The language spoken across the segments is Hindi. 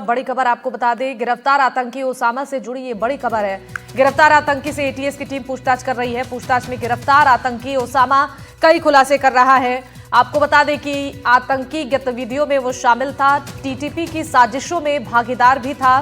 बड़ी खबर आपको बता दें, गिरफ्तार आतंकी ओसामा से जुड़ी ये बड़ी खबर है। गिरफ्तार आतंकी से एटीएस की टीम पूछताछ कर रही है। पूछताछ में गिरफ्तार आतंकी ओसामा कई खुलासे कर रहा है। आपको बता दें कि आतंकी गतिविधियों में वो शामिल था, टीटीपी की साजिशों में भागीदार भी था।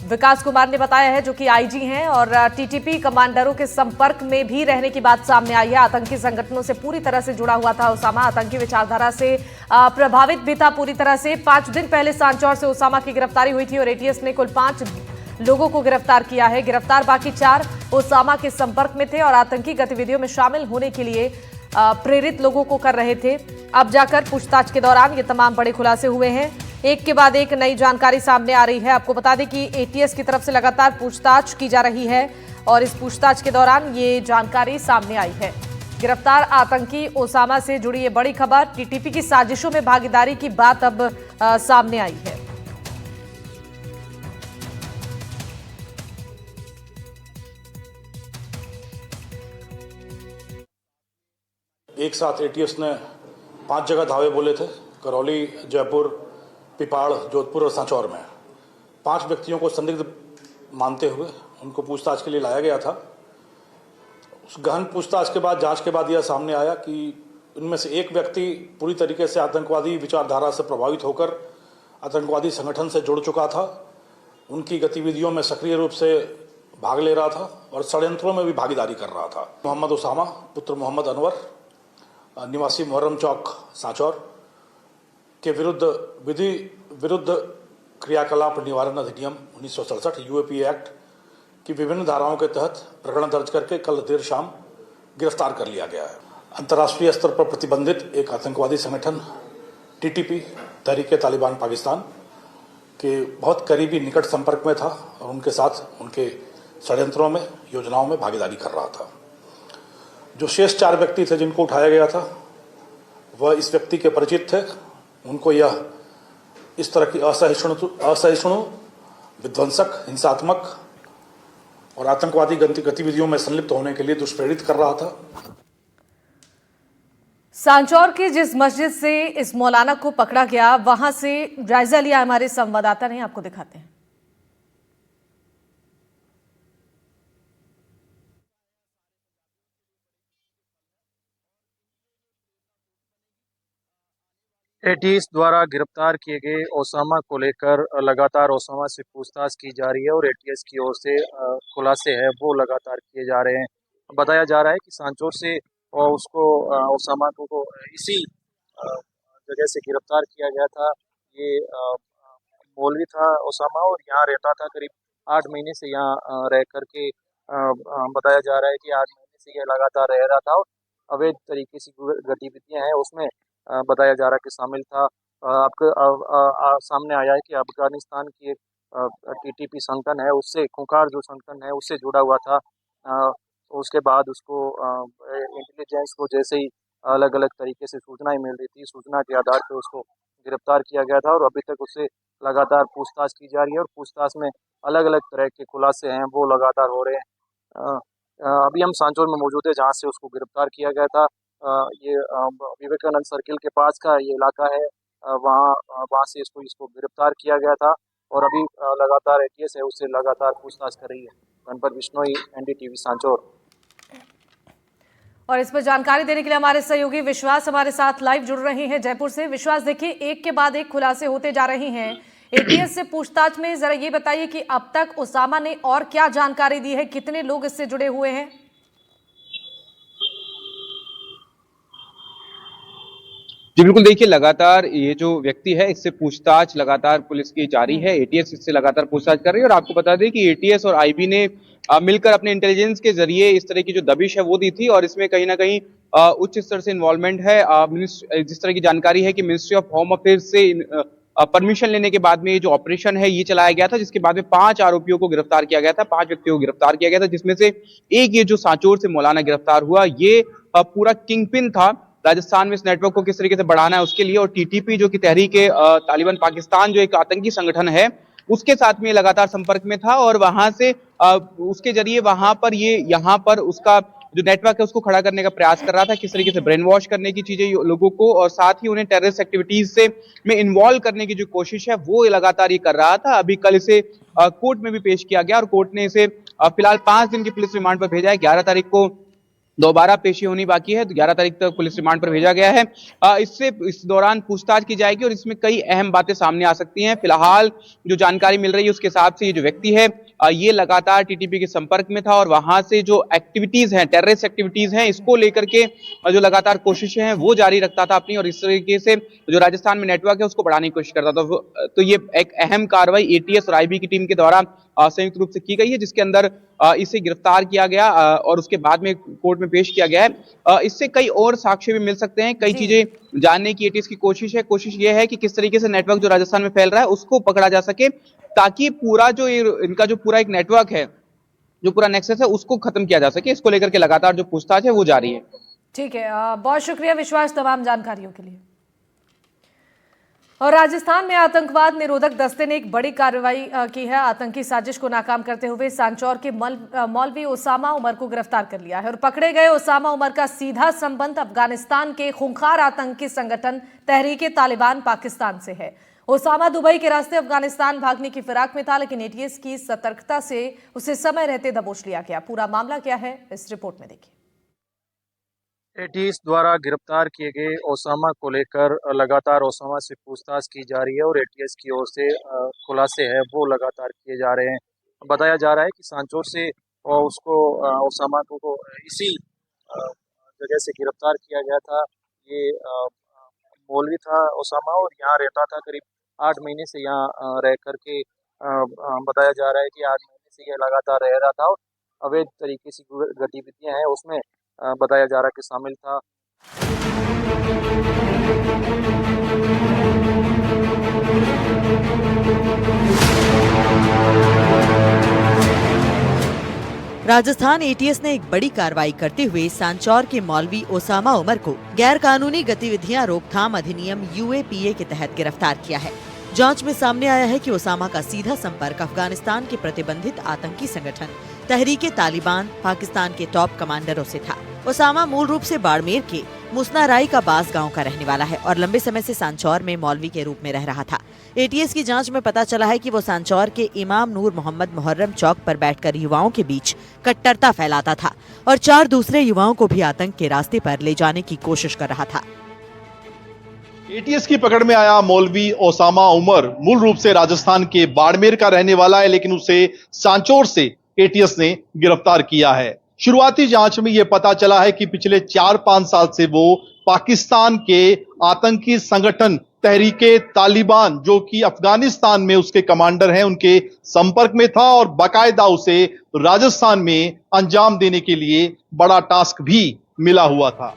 विकास कुमार ने बताया है, जो कि आईजी हैं, और टीटीपी कमांडरों के संपर्क में भी रहने की बात सामने आई है। आतंकी संगठनों से पूरी तरह से जुड़ा हुआ था ओसामा, आतंकी विचारधारा से प्रभावित भी था पूरी तरह से। 5 दिन पहले सांचौर से ओसामा की गिरफ्तारी हुई थी और एटीएस ने कुल 5 लोगों को गिरफ्तार किया है। गिरफ्तार बाकी 4 ओसामा के संपर्क में थे और आतंकी गतिविधियों में शामिल होने के लिए प्रेरित लोगों को कर रहे थे। अब जाकर पूछताछ के दौरान ये तमाम बड़े खुलासे हुए हैं। एक के बाद एक नई जानकारी सामने आ रही है। आपको बता दें कि एटीएस की तरफ से लगातार पूछताछ की जा रही है और इस पूछताछ के दौरान ये जानकारी सामने आई है। गिरफ्तार आतंकी ओसामा से जुड़ी ये बड़ी खबर, टीटीपी की साजिशों में भागीदारी की बात अब सामने आई है। एक साथ एटीएस ने 5 जगह धावे बोले थे, करौली, जयपुर, पिपाड़, जोधपुर और सांचौर में। 5 व्यक्तियों को संदिग्ध मानते हुए उनको पूछताछ के लिए लाया गया था। उस गहन पूछताछ के बाद, जांच के बाद यह सामने आया कि उनमें से एक व्यक्ति पूरी तरीके से आतंकवादी विचारधारा से प्रभावित होकर आतंकवादी संगठन से जुड़ चुका था। उनकी गतिविधियों में सक्रिय रूप से भाग ले रहा था और षड्यंत्रों में भी भागीदारी कर रहा था। मोहम्मद ओसामा पुत्र मोहम्मद अनवर, निवासी मुहर्रम चौक, सांचौर, के विरुद्ध क्रियाकलाप निवारण अधिनियम 1967 यूएपी एक्ट की विभिन्न धाराओं के तहत प्रकरण दर्ज करके कल देर शाम गिरफ्तार कर लिया गया है। अंतर्राष्ट्रीय स्तर पर प्रतिबंधित एक आतंकवादी संगठन टीटीपी, तहरीक-ए-तालिबान पाकिस्तान के बहुत करीबी निकट संपर्क में था और उनके साथ उनके षड्यंत्रों में, योजनाओं में भागीदारी कर रहा था। जो शेष 4 व्यक्ति थे जिनको उठाया गया था, वह इस व्यक्ति के परिचित थे। उनको यह इस तरह की असहिष्णु, विध्वंसक, हिंसात्मक और आतंकवादी गतिविधियों में संलिप्त होने के लिए दुष्प्रेरित कर रहा था। सांचौर की जिस मस्जिद से इस मौलाना को पकड़ा गया, वहां से जायजा लिया हमारे संवाददाता ने, आपको दिखाते हैं। एटीएस द्वारा गिरफ्तार किए गए ओसामा को लेकर लगातार ओसामा से पूछताछ की जा रही है और एटीएस की ओर से खुलासे हैं वो लगातार किए जा रहे हैं। बताया जा रहा है कि सांचौर से उसको ओसामा को इसी जगह से गिरफ्तार किया गया था। ये मौलवी था ओसामा और यहाँ रहता था। करीब 8 महीने से यहाँ रह करके बताया जा रहा है कि 8 महीने से ये लगातार रह रहा था और अवैध तरीके से गतिविधियां हैं उसमें बताया जा रहा है कि शामिल था। आपके सामने आया है कि अफगानिस्तान की एक टीटीपी संगठन है, उससे खूंखार जो संगठन है उससे जुड़ा हुआ था। उसके बाद उसको इंटेलिजेंस को जैसे ही अलग अलग तरीके से सूचनाएं मिल रही थी, सूचना के आधार पर उसको गिरफ्तार किया गया था और अभी तक उससे लगातार पूछताछ की जा रही है और पूछताछ में अलग अलग तरह के खुलासे हैं वो लगातार हो रहे हैं। अभी हम सांचौर में मौजूद है जहाँ से उसको गिरफ्तार किया गया था। ये विवेकानंद सर्किल के पास का ये इलाका है, वहाँ से इसको गिरफ्तार किया गया था और अभी लगातार एटीएस है उससे लगातार पूछताछ कर रही है। गणपत बिश्नोई, एनडीटीवी, सांचौर। और इस पर जानकारी देने के लिए हमारे सहयोगी विश्वास हमारे साथ लाइव जुड़ रहे हैं जयपुर से। विश्वास, देखिए एक के बाद एक खुलासे होते जा रहे हैं एटीएस से पूछताछ में। जरा ये बताइए कि अब तक ओसामा ने और क्या जानकारी दी है, कितने लोग इससे जुड़े हुए हैं? जी बिल्कुल, देखिए लगातार ये जो व्यक्ति है इससे पूछताछ लगातार पुलिस की जारी है। एटीएस इससे लगातार पूछताछ कर रही है और आपको बता दें कि एटीएस और आईबी ने मिलकर अपने इंटेलिजेंस के जरिए इस तरह की जो दबिश है वो दी थी और इसमें कहीं ना कहीं उच्च स्तर से इन्वॉल्वमेंट है। जिस तरह की जानकारी है कि मिनिस्ट्री ऑफ होम अफेयर्स से परमिशन लेने के बाद में ये जो ऑपरेशन है ये चलाया गया था, जिसके बाद में 5 आरोपियों को गिरफ्तार किया गया था, 5 व्यक्तियों को गिरफ्तार किया गया था, जिसमें से एक ये जो सांचौर से मौलाना गिरफ्तार हुआ, ये पूरा किंगपिन था राजस्थान में इस नेटवर्क को किस तरीके से बढ़ाना है उसके लिए। और टीटीपी जो कि तहरीक-ए-तालिबान पाकिस्तान जो एक आतंकी संगठन है उसके साथ में लगातार संपर्क में था और वहां से उसके जरिए वहां पर यहाँ पर उसका जो नेटवर्क है उसको खड़ा करने का प्रयास कर रहा था, किस तरीके से ब्रेन वॉश करने की चीजें लोगों को और साथ ही उन्हें टेररिस्ट एक्टिविटीज से में इन्वॉल्व करने की जो कोशिश है वो लगातार ये कर रहा था। अभी कल इसे कोर्ट में भी पेश किया गया और कोर्ट ने इसे फिलहाल 5 दिन की पुलिस रिमांड पर भेजा है। 11 तारीख को दोबारा पेशी होनी बाकी है, तो 11 तारीख तक पुलिस रिमांड पर भेजा गया है। इस दौरान पूछताछ की जाएगी और इसमें कई अहम बातें सामने आ सकती हैं। फिलहाल जो जानकारी मिल रही है उसके हिसाब से ये जो व्यक्ति है ये लगातार टीटीपी के संपर्क में था और वहां से जो एक्टिविटीज हैं, टेररिस्ट एक्टिविटीज हैं, इसको लेकर के जो लगातार कोशिशें हैं वो जारी रखता था अपनी, और इस तरीके से जो राजस्थान में नेटवर्क है उसको बढ़ाने की कोशिश करता था। तो ये एक अहम कार्रवाई एटीएस और आईबी की टीम के द्वारा संयुक्त रूप से की गई है, जिसके अंदर इसे गिरफ्तार किया गया और उसके बाद में कोर्ट में पेश किया गया है। इससे कई और साक्ष्य भी मिल सकते हैं, कई चीजें जानने की एटीएस की कोशिश है। कोशिश ये है कि किस तरीके से नेटवर्क जो राजस्थान में फैल रहा है उसको पकड़ा जा सके, ताकि पूरा जो इनका जो पूरा एक नेटवर्क है, जो पूरा नेक्सस है, उसको खत्म किया जा सके। इसको लेकर के लगातार जो पूछताछ है वो जारी है। ठीक है, बहुत शुक्रिया विश्वास तमाम जानकारियों के लिए। और राजस्थान में आतंकवाद निरोधक दस्ते ने एक बड़ी कार्रवाई की है। आतंकी साजिश को नाकाम करते हुए सांचौर के मौलवी ओसामा उमर को गिरफ्तार कर लिया है और पकड़े गए ओसामा उमर का सीधा संबंध अफगानिस्तान के खूंखार आतंकी संगठन तहरीके तालिबान पाकिस्तान से है। ओसामा दुबई के रास्ते अफगानिस्तान भागने की फिराक में था, लेकिन एटीएस की सतर्कता से उसे समय रहते दबोच लिया गया। पूरा मामला क्या है इस रिपोर्ट में देखिए। एटीएस द्वारा गिरफ्तार किए गए ओसामा को लेकर लगातार ओसामा से पूछताछ की जा रही है और एटीएस की ओर से खुलासे हैं वो लगातार किए जा रहे हैं। बताया जा रहा है कि सांचौर से उसको ओसामा को इसी जगह से गिरफ्तार किया गया था। ये मौलवी था ओसामा और यहाँ रहता था, करीब 8 महीने से यहाँ रह करके बताया जा रहा है कि 8 महीने से ये लगातार रह रहा था और अवैध तरीके से गतिविधियां हैं उसमें बताया जा रहा है कि शामिल था। राजस्थान एटीएस ने एक बड़ी कार्रवाई करते हुए सांचौर के मौलवी ओसामा उमर को गैर कानूनी गतिविधियां रोकथाम अधिनियम यूएपीए के तहत गिरफ्तार किया है। जांच में सामने आया है कि ओसामा का सीधा संपर्क अफगानिस्तान के प्रतिबंधित आतंकी संगठन तहरीके तालिबान पाकिस्तान के टॉप कमांडरों से था। ओसामा मूल रूप से बाड़मेर के मुसनाराई का बास गांव का रहने वाला है और लंबे समय से सांचौर में मौलवी के रूप में रह रहा था। एटीएस की जांच में पता चला है कि वो सांचौर के इमाम नूर मोहम्मद मुहर्रम चौक पर बैठकर युवाओं के बीच कट्टरता फैलाता था और 4 दूसरे युवाओं को भी आतंक के रास्ते पर ले जाने की कोशिश कर रहा था। एटीएस की पकड़ में आया मौलवी ओसामा उमर मूल रूप से राजस्थान के बाड़मेर का रहने वाला है, लेकिन उसे सांचौर से एटीएस ने गिरफ्तार किया है। शुरुआती जांच में यह पता चला है कि पिछले 4-5 साल से वो पाकिस्तान के आतंकी संगठन तहरीके तालिबान, जो कि अफगानिस्तान में उसके कमांडर हैं, उनके संपर्क में था और बाकायदा उसे राजस्थान में अंजाम देने के लिए बड़ा टास्क भी मिला हुआ था।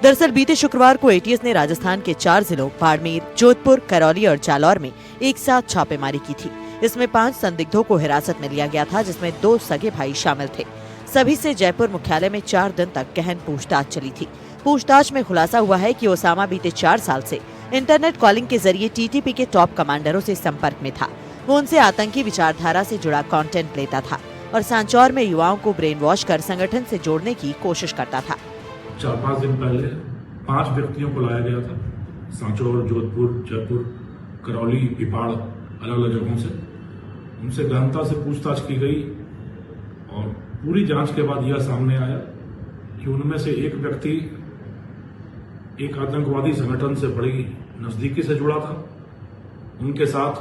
दरअसल बीते शुक्रवार को एटीएस ने राजस्थान के 4 जिलों बाड़मेर, जोधपुर, करौली और जालौर में एक साथ छापेमारी की थी। इसमें 5 संदिग्धों को हिरासत में लिया गया था, जिसमें 2 सगे भाई शामिल थे। सभी से जयपुर मुख्यालय में 4 दिन तक गहन पूछताछ चली थी। पूछताछ में खुलासा हुआ है कि ओसामा बीते 4 साल से इंटरनेट कॉलिंग के जरिए टीटीपी के टॉप कमांडरों से संपर्क में था। वो उनसे आतंकी विचारधारा से जुड़ा कंटेंट लेता था और सांचौर में युवाओं को ब्रेन वॉश कर संगठन से जोड़ने की कोशिश करता था। 4-5 दिन पहले 5 व्यक्तियों को लाया गया था सांचौर, जोधपुर, जयपुर, करौली, पिपाड़, अलग अलग जगहों से। उनसे गहनता से पूछताछ की गई और पूरी जांच के बाद यह सामने आया कि उनमें से एक व्यक्ति एक आतंकवादी संगठन से बड़ी नजदीकी से जुड़ा था, उनके साथ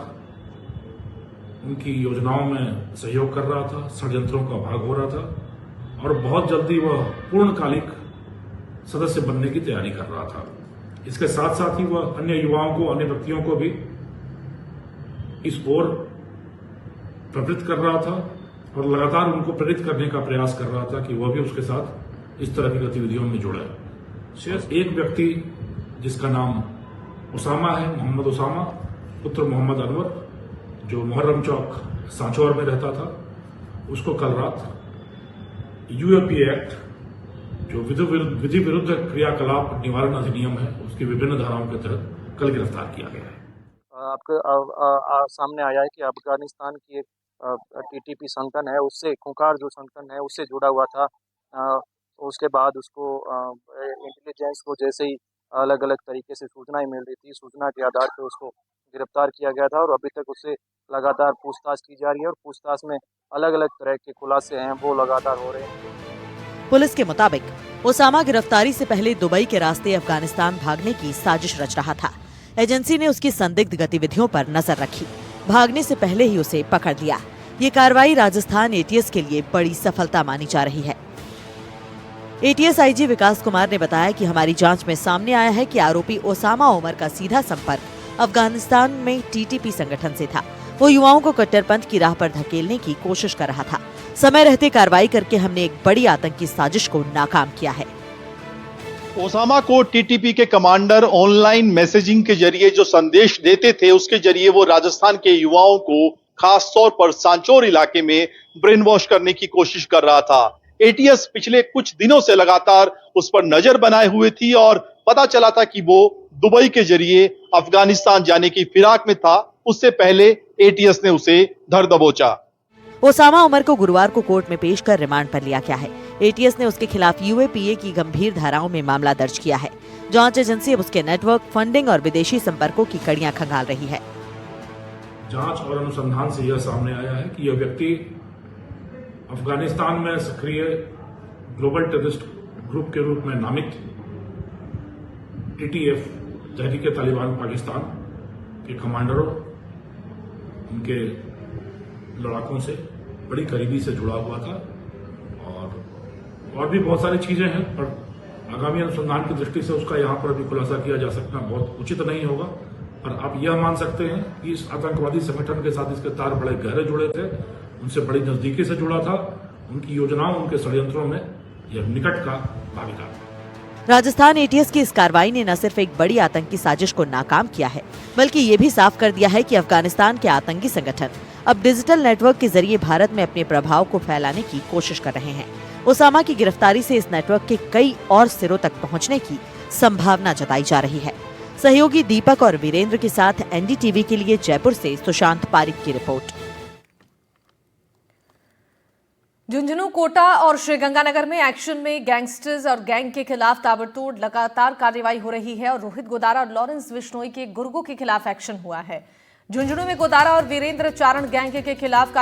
उनकी योजनाओं में सहयोग कर रहा था, षड्यंत्रों का भाग हो रहा था और बहुत जल्दी वह पूर्णकालिक सदस्य बनने की तैयारी कर रहा था। इसके साथ साथ ही वह अन्य युवाओं को, अन्य व्यक्तियों को भी इस ओर प्रवृत्त कर रहा था और लगातार उनको प्रेरित करने का प्रयास कर रहा था कि वह भी उसके साथ इस तरह की गतिविधियों में जुड़े। शेष एक व्यक्ति जिसका नाम ओसामा है, मोहम्मद ओसामा पुत्र मोहम्मद अनवर, जो मुहर्रम चौक सांचौर में रहता था, उसको कल रात यूएपीए एक्ट, जो विधि विरुद्ध क्रियाकलाप निवारण अधिनियम है, उसकी विभिन्न धाराओं के तहत कल गिरफ्तार किया गया है। आपके सामने आया है कि अफगानिस्तान की एक टीटीपी संगठन है, उससे खुंखार जो संगठन है उससे जुड़ा हुआ था उसके बाद उसको इंटेलिजेंस को जैसे ही अलग अलग तरीके से सूचनाएं मिल रही थी, सूचना के आधार पर उसको गिरफ्तार किया गया था और अभी तक उससे लगातार पूछताछ की जा रही है और पूछताछ में अलग अलग तरह के खुलासे हैं वो लगातार हो रहे हैं। पुलिस के मुताबिक ओसामा गिरफ्तारी से पहले दुबई के रास्ते अफगानिस्तान भागने की साजिश रच रहा था। एजेंसी ने उसकी संदिग्ध गतिविधियों पर नजर रखी, भागने से पहले ही उसे पकड़ लिया। ये कार्रवाई राजस्थान एटीएस के लिए बड़ी सफलता मानी जा रही है। एटीएस आईजी विकास कुमार ने बताया कि हमारी जांच में सामने आया है कि आरोपी ओसामा उमर का सीधा संपर्क अफगानिस्तान में टीटीपी संगठन से था। वो युवाओं को कट्टरपंथ की राह पर धकेलने की कोशिश कर रहा था। समय रहते कार्रवाई करके हमने एक बड़ी आतंकी साजिश को नाकाम किया है। ओसामा को टीटीपी के कमांडर ऑनलाइन मैसेजिंग के जरिए जो संदेश देते थे, उसके जरिए वो राजस्थान के युवाओं को खास तौर पर सांचौर इलाके में ब्रेन वॉश करने की कोशिश कर रहा था। एटीएस पिछले कुछ दिनों से लगातार उस पर नजर बनाए हुए थी और पता चला था कि वो दुबई के जरिए अफगानिस्तान जाने की फिराक में था। उससे पहले एटीएस ने उसे धर दबोचा। ओसामा उमर को गुरुवार को कोर्ट में पेश कर रिमांड पर लिया गया है। एटीएस ने उसके खिलाफ यूएपीए की गंभीर धाराओं में मामला दर्ज किया है। जांच एजेंसी अब उसके नेटवर्क, फंडिंग और विदेशी संपर्कों की कड़ियां खंगाल रही है। जांच और अनुसंधान से यह सामने आया है कि यह व्यक्ति अफगानिस्तान में सक्रिय ग्लोबल टेररिस्ट ग्रुप के रूप में नामित टीटीएफ तहरीके तालिबान पाकिस्तान के कमांडरों, उनके लड़ाकों से बड़ी करीबी से जुड़ा हुआ था और भी बहुत सारी चीजें हैं, पर आगामी अनुसंधान की दृष्टि से उसका यहां पर भी खुलासा किया जा सकना बहुत उचित नहीं होगा। पर आप यह मान सकते हैं कि इस आतंकवादी संगठन के साथ इसके तार बड़े गहरे जुड़े थे, उनसे बड़ी नजदीकी से जुड़ा था, उनकी योजनाओं, उनके षड्यंत्रों में यह निकट का भागीदार था। राजस्थान एटीएस की इस कार्रवाई ने न सिर्फ एक बड़ी आतंकी साजिश को नाकाम किया है, बल्कि ये भी साफ कर दिया है कि अफगानिस्तान के आतंकी संगठन अब डिजिटल नेटवर्क के जरिए भारत में अपने प्रभाव को फैलाने की कोशिश कर रहे हैं। ओसामा की गिरफ्तारी से इस नेटवर्क के कई और सिरों तक पहुंचने की संभावना जताई जा रही है। सहयोगी दीपक और वीरेंद्र के साथ एनडीटीवी के लिए जयपुर से सुशांत पारिक की रिपोर्ट। झुंझुनू, कोटा और श्रीगंगानगर में एक्शन में गैंगस्टर्स और गैंग के खिलाफ ताबड़तोड़ लगातार कार्रवाई हो रही है और रोहित गोदारा और लॉरेंस बिश्नोई के गुर्गों के खिलाफ एक्शन हुआ है। झुंझुनू में गोदारा और वीरेंद्र चारण गैंग के खिलाफ